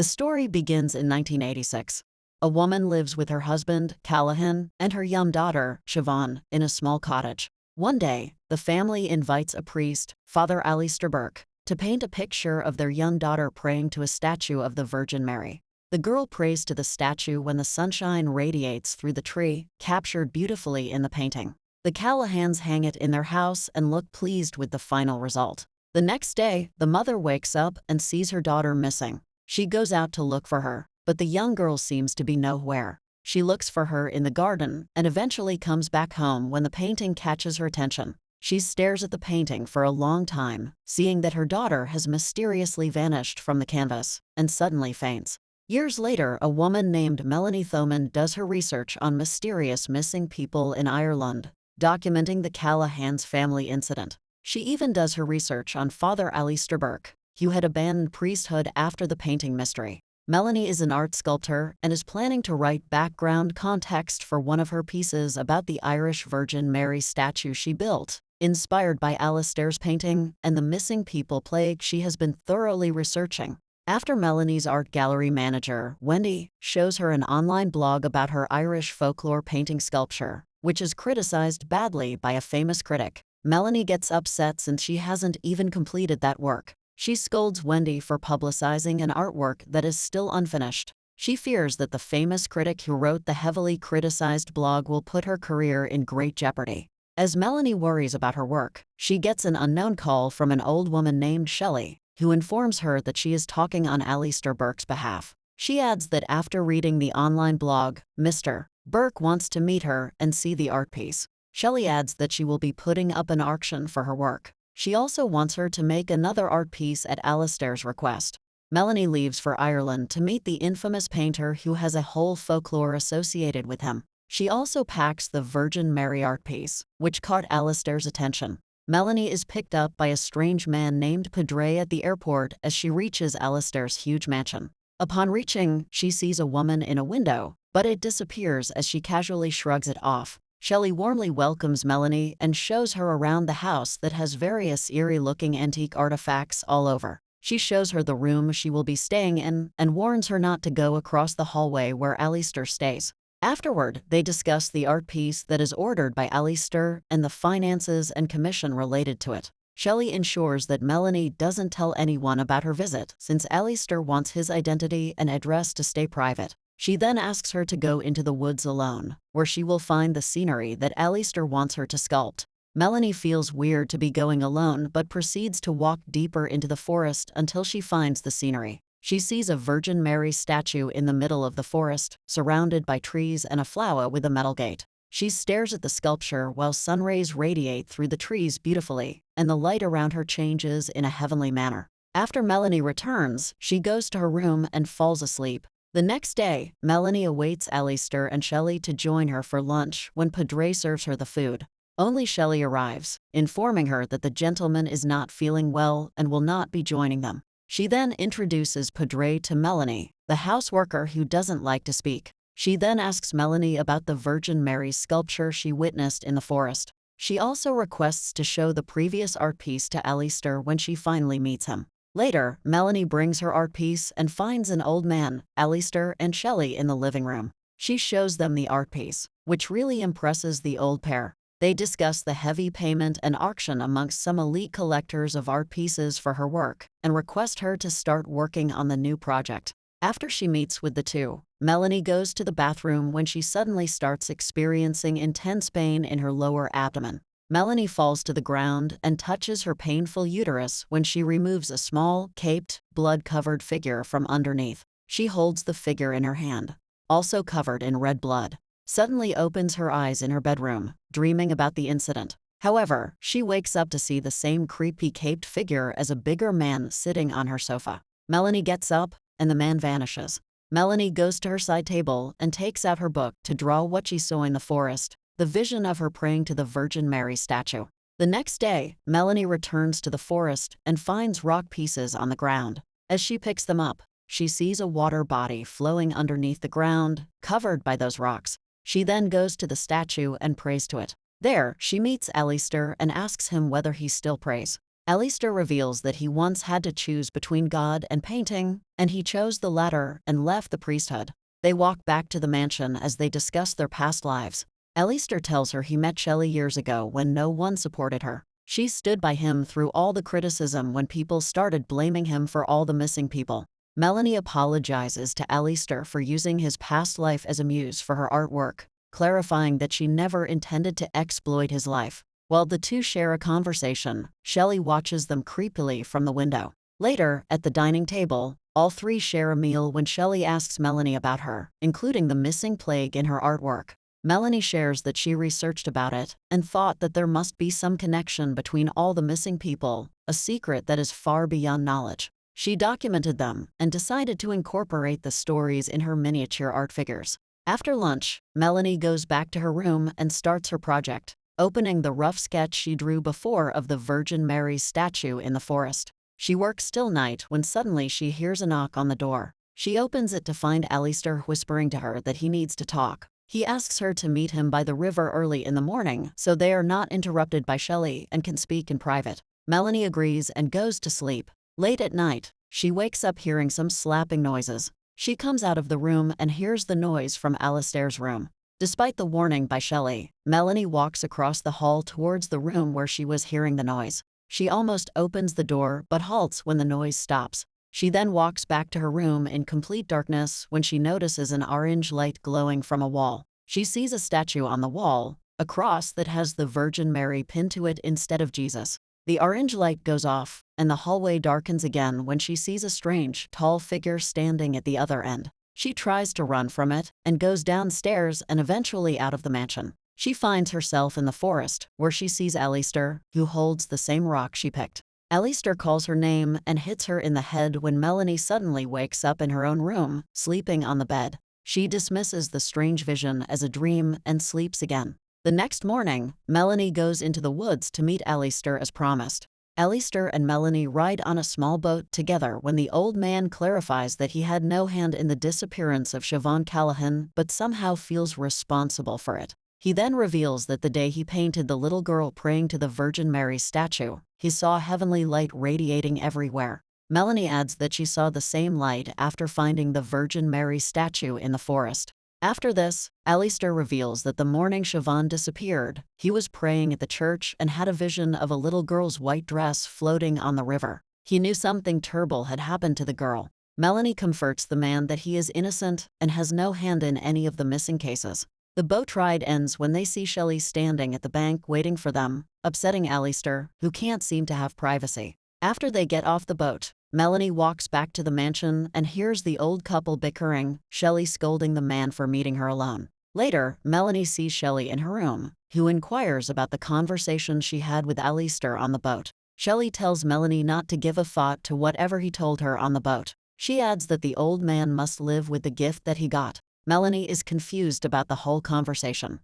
The story begins in 1986. A woman lives with her husband, Callahan, and her young daughter, Siobhan, in a small cottage. One day, the family invites a priest, Father Alistair Burke, to paint a picture of their young daughter praying to a statue of the Virgin Mary. The girl prays to the statue when the sunshine radiates through the tree, captured beautifully in the painting. The Callahans hang it in their house and look pleased with the final result. The next day, the mother wakes up and sees her daughter missing. She goes out to look for her, but the young girl seems to be nowhere. She looks for her in the garden and eventually comes back home when the painting catches her attention. She stares at the painting for a long time, seeing that her daughter has mysteriously vanished from the canvas, and suddenly faints. Years later, a woman named Melanie Thoman does her research on mysterious missing people in Ireland, documenting the Callahans family incident. She even does her research on Father Alistair Burke, who had abandoned priesthood after the painting mystery. Melanie is an art sculptor and is planning to write background context for one of her pieces about the Irish Virgin Mary statue she built, inspired by Alistair's painting and the missing people plague she has been thoroughly researching. After Melanie's art gallery manager, Wendy, shows her an online blog about her Irish folklore painting sculpture, which is criticized badly by a famous critic, Melanie gets upset since she hasn't even completed that work. She scolds Wendy for publicizing an artwork that is still unfinished. She fears that the famous critic who wrote the heavily criticized blog will put her career in great jeopardy. As Melanie worries about her work, she gets an unknown call from an old woman named Shelley, who informs her that she is talking on Alistair Burke's behalf. She adds that after reading the online blog, Mr. Burke wants to meet her and see the art piece. Shelley adds that she will be putting up an auction for her work. She also wants her to make another art piece at Alistair's request. Melanie leaves for Ireland to meet the infamous painter who has a whole folklore associated with him. She also packs the Virgin Mary art piece, which caught Alistair's attention. Melanie is picked up by a strange man named Padre at the airport as she reaches Alistair's huge mansion. Upon reaching, she sees a woman in a window, but it disappears as she casually shrugs it off. Shelley warmly welcomes Melanie and shows her around the house that has various eerie-looking antique artifacts all over. She shows her the room she will be staying in and warns her not to go across the hallway where Alistair stays. Afterward, they discuss the art piece that is ordered by Alistair and the finances and commission related to it. Shelley ensures that Melanie doesn't tell anyone about her visit since Alistair wants his identity and address to stay private. She then asks her to go into the woods alone, where she will find the scenery that Alistair wants her to sculpt. Melanie feels weird to be going alone but proceeds to walk deeper into the forest until she finds the scenery. She sees a Virgin Mary statue in the middle of the forest, surrounded by trees and a flower with a metal gate. She stares at the sculpture while sun rays radiate through the trees beautifully, and the light around her changes in a heavenly manner. After Melanie returns, she goes to her room and falls asleep. The next day, Melanie awaits Alistair and Shelley to join her for lunch when Padre serves her the food. Only Shelley arrives, informing her that the gentleman is not feeling well and will not be joining them. She then introduces Padre to Melanie, the houseworker who doesn't like to speak. She then asks Melanie about the Virgin Mary sculpture she witnessed in the forest. She also requests to show the previous art piece to Alistair when she finally meets him. Later, Melanie brings her art piece and finds an old man, Alistair and Shelley in the living room. She shows them the art piece, which really impresses the old pair. They discuss the heavy payment and auction amongst some elite collectors of art pieces for her work and request her to start working on the new project. After she meets with the two, Melanie goes to the bathroom when she suddenly starts experiencing intense pain in her lower abdomen. Melanie falls to the ground and touches her painful uterus when she removes a small, caped, blood-covered figure from underneath. She holds the figure in her hand, also covered in red blood. Suddenly opens her eyes in her bedroom, dreaming about the incident. However, she wakes up to see the same creepy caped figure as a bigger man sitting on her sofa. Melanie gets up, and the man vanishes. Melanie goes to her side table and takes out her book to draw what she saw in the forest, the vision of her praying to the Virgin Mary statue. The next day, Melanie returns to the forest and finds rock pieces on the ground. As she picks them up, she sees a water body flowing underneath the ground, covered by those rocks. She then goes to the statue and prays to it. There, she meets Alistair and asks him whether he still prays. Alistair reveals that he once had to choose between God and painting, and he chose the latter and left the priesthood. They walk back to the mansion as they discuss their past lives. Alistair tells her he met Shelley years ago when no one supported her. She stood by him through all the criticism when people started blaming him for all the missing people. Melanie apologizes to Alistair for using his past life as a muse for her artwork, clarifying that she never intended to exploit his life. While the two share a conversation, Shelley watches them creepily from the window. Later, at the dining table, all three share a meal when Shelley asks Melanie about her, including the missing plague in her artwork. Melanie shares that she researched about it and thought that there must be some connection between all the missing people, a secret that is far beyond knowledge. She documented them and decided to incorporate the stories in her miniature art figures. After lunch, Melanie goes back to her room and starts her project, opening the rough sketch she drew before of the Virgin Mary's statue in the forest. She works till night when suddenly she hears a knock on the door. She opens it to find Alistair whispering to her that he needs to talk. He asks her to meet him by the river early in the morning so they are not interrupted by Shelley and can speak in private. Melanie agrees and goes to sleep. Late at night, she wakes up hearing some slapping noises. She comes out of the room and hears the noise from Alistair's room. Despite the warning by Shelley, Melanie walks across the hall towards the room where she was hearing the noise. She almost opens the door but halts when the noise stops. She then walks back to her room in complete darkness when she notices an orange light glowing from a wall. She sees a statue on the wall, a cross that has the Virgin Mary pinned to it instead of Jesus. The orange light goes off, and the hallway darkens again when she sees a strange, tall figure standing at the other end. She tries to run from it and goes downstairs and eventually out of the mansion. She finds herself in the forest, where she sees Alistair, who holds the same rock she picked. Alistair calls her name and hits her in the head when Melanie suddenly wakes up in her own room, sleeping on the bed. She dismisses the strange vision as a dream and sleeps again. The next morning, Melanie goes into the woods to meet Alistair as promised. Alistair and Melanie ride on a small boat together when the old man clarifies that he had no hand in the disappearance of Siobhan Callahan but somehow feels responsible for it. He then reveals that the day he painted the little girl praying to the Virgin Mary statue, he saw heavenly light radiating everywhere. Melanie adds that she saw the same light after finding the Virgin Mary statue in the forest. After this, Alistair reveals that the morning Siobhan disappeared, he was praying at the church and had a vision of a little girl's white dress floating on the river. He knew something terrible had happened to the girl. Melanie comforts the man that he is innocent and has no hand in any of the missing cases. The boat ride ends when they see Shelley standing at the bank waiting for them, upsetting Alistair, who can't seem to have privacy. After they get off the boat, Melanie walks back to the mansion and hears the old couple bickering, Shelley scolding the man for meeting her alone. Later, Melanie sees Shelley in her room, who inquires about the conversation she had with Alistair on the boat. Shelley tells Melanie not to give a thought to whatever he told her on the boat. She adds that the old man must live with the gift that he got. Melanie is confused about the whole conversation.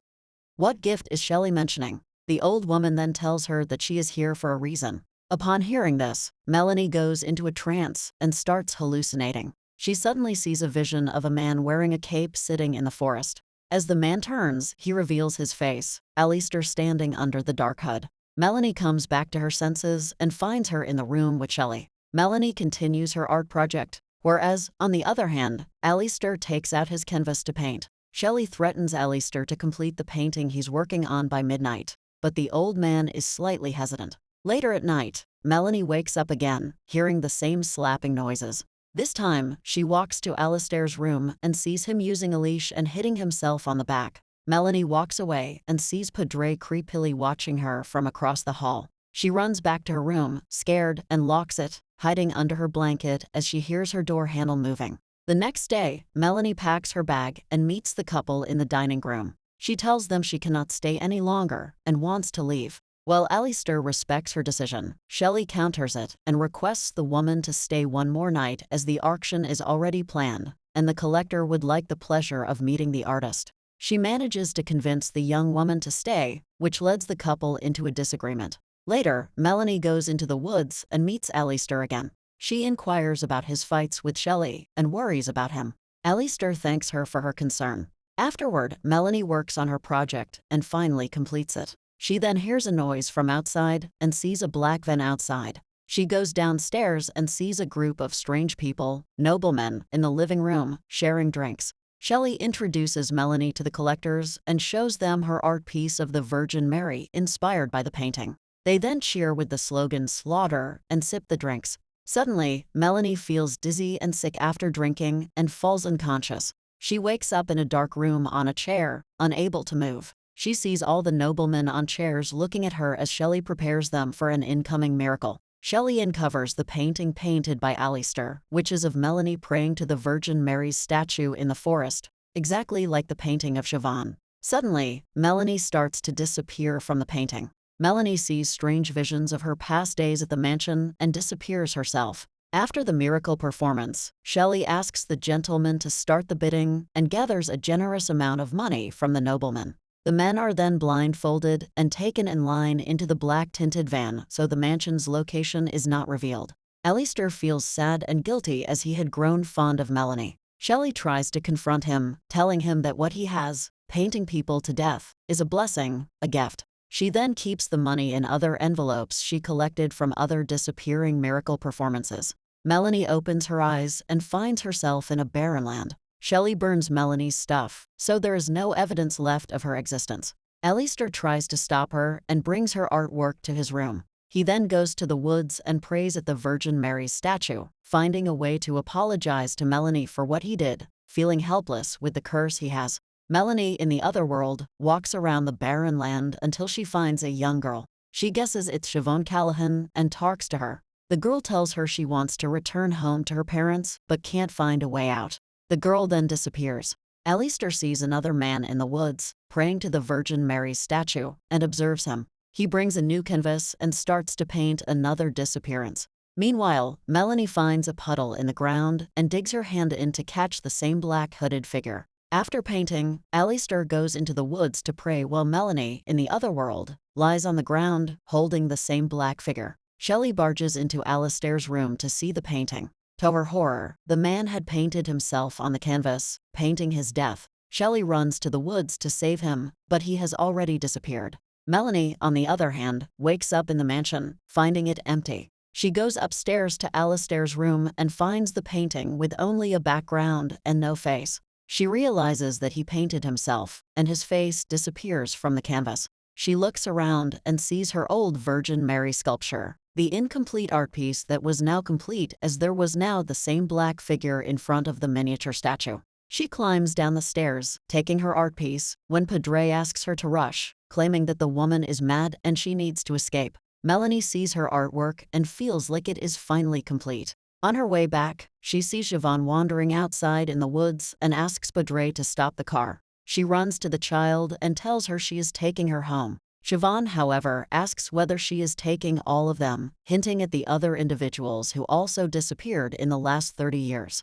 What gift is Shelley mentioning? The old woman then tells her that she is here for a reason. Upon hearing this, Melanie goes into a trance and starts hallucinating. She suddenly sees a vision of a man wearing a cape sitting in the forest. As the man turns, he reveals his face, Alistair standing under the dark hood. Melanie comes back to her senses and finds her in the room with Shelley. Melanie continues her art project, whereas, on the other hand, Alistair takes out his canvas to paint. Shelley threatens Alistair to complete the painting he's working on by midnight, but the old man is slightly hesitant. Later at night, Melanie wakes up again, hearing the same slapping noises. This time, she walks to Alistair's room and sees him using a leash and hitting himself on the back. Melanie walks away and sees Padre creepily watching her from across the hall. She runs back to her room, scared, and locks it, hiding under her blanket as she hears her door handle moving. The next day, Melanie packs her bag and meets the couple in the dining room. She tells them she cannot stay any longer and wants to leave. While Alistair respects her decision, Shelley counters it and requests the woman to stay one more night as the auction is already planned, and the collector would like the pleasure of meeting the artist. She manages to convince the young woman to stay, which leads the couple into a disagreement. Later, Melanie goes into the woods and meets Alistair again. She inquires about his fights with Shelley and worries about him. Alistair thanks her for her concern. Afterward, Melanie works on her project and finally completes it. She then hears a noise from outside and sees a black van outside. She goes downstairs and sees a group of strange people, noblemen, in the living room, sharing drinks. Shelley introduces Melanie to the collectors and shows them her art piece of the Virgin Mary inspired by the painting. They then cheer with the slogan "Slaughter" and sip the drinks. Suddenly, Melanie feels dizzy and sick after drinking and falls unconscious. She wakes up in a dark room on a chair, unable to move. She sees all the noblemen on chairs looking at her as Shelley prepares them for an incoming miracle. Shelley uncovers the painting painted by Alistair, which is of Melanie praying to the Virgin Mary's statue in the forest, exactly like the painting of Siobhan. Suddenly, Melanie starts to disappear from the painting. Melanie sees strange visions of her past days at the mansion and disappears herself. After the miracle performance, Shelley asks the gentleman to start the bidding and gathers a generous amount of money from the nobleman. The men are then blindfolded and taken in line into the black-tinted van so the mansion's location is not revealed. Alistair feels sad and guilty as he had grown fond of Melanie. Shelley tries to confront him, telling him that what he has, painting people to death, is a blessing, a gift. She then keeps the money in other envelopes she collected from other disappearing miracle performances. Melanie opens her eyes and finds herself in a barren land. Shelley burns Melanie's stuff, so there is no evidence left of her existence. Alistair tries to stop her and brings her artwork to his room. He then goes to the woods and prays at the Virgin Mary's statue, finding a way to apologize to Melanie for what he did, feeling helpless with the curse he has. Melanie, in the other world, walks around the barren land until she finds a young girl. She guesses it's Siobhan Callahan and talks to her. The girl tells her she wants to return home to her parents but can't find a way out. The girl then disappears. Alistair sees another man in the woods, praying to the Virgin Mary's statue, and observes him. He brings a new canvas and starts to paint another disappearance. Meanwhile, Melanie finds a puddle in the ground and digs her hand in to catch the same black hooded figure. After painting, Alistair goes into the woods to pray while Melanie, in the other world, lies on the ground, holding the same black figure. Shelley barges into Alistair's room to see the painting. To her horror, the man had painted himself on the canvas, painting his death. Shelley runs to the woods to save him, but he has already disappeared. Melanie, on the other hand, wakes up in the mansion, finding it empty. She goes upstairs to Alistair's room and finds the painting with only a background and no face. She realizes that he painted himself, and his face disappears from the canvas. She looks around and sees her old Virgin Mary sculpture, the incomplete art piece that was now complete as there was now the same black figure in front of the miniature statue. She climbs down the stairs, taking her art piece, when Padre asks her to rush, claiming that the woman is mad and she needs to escape. Melanie sees her artwork and feels like it is finally complete. On her way back, she sees Siobhan wandering outside in the woods and asks Padre to stop the car. She runs to the child and tells her she is taking her home. Siobhan, however, asks whether she is taking all of them, hinting at the other individuals who also disappeared in the last 30 years.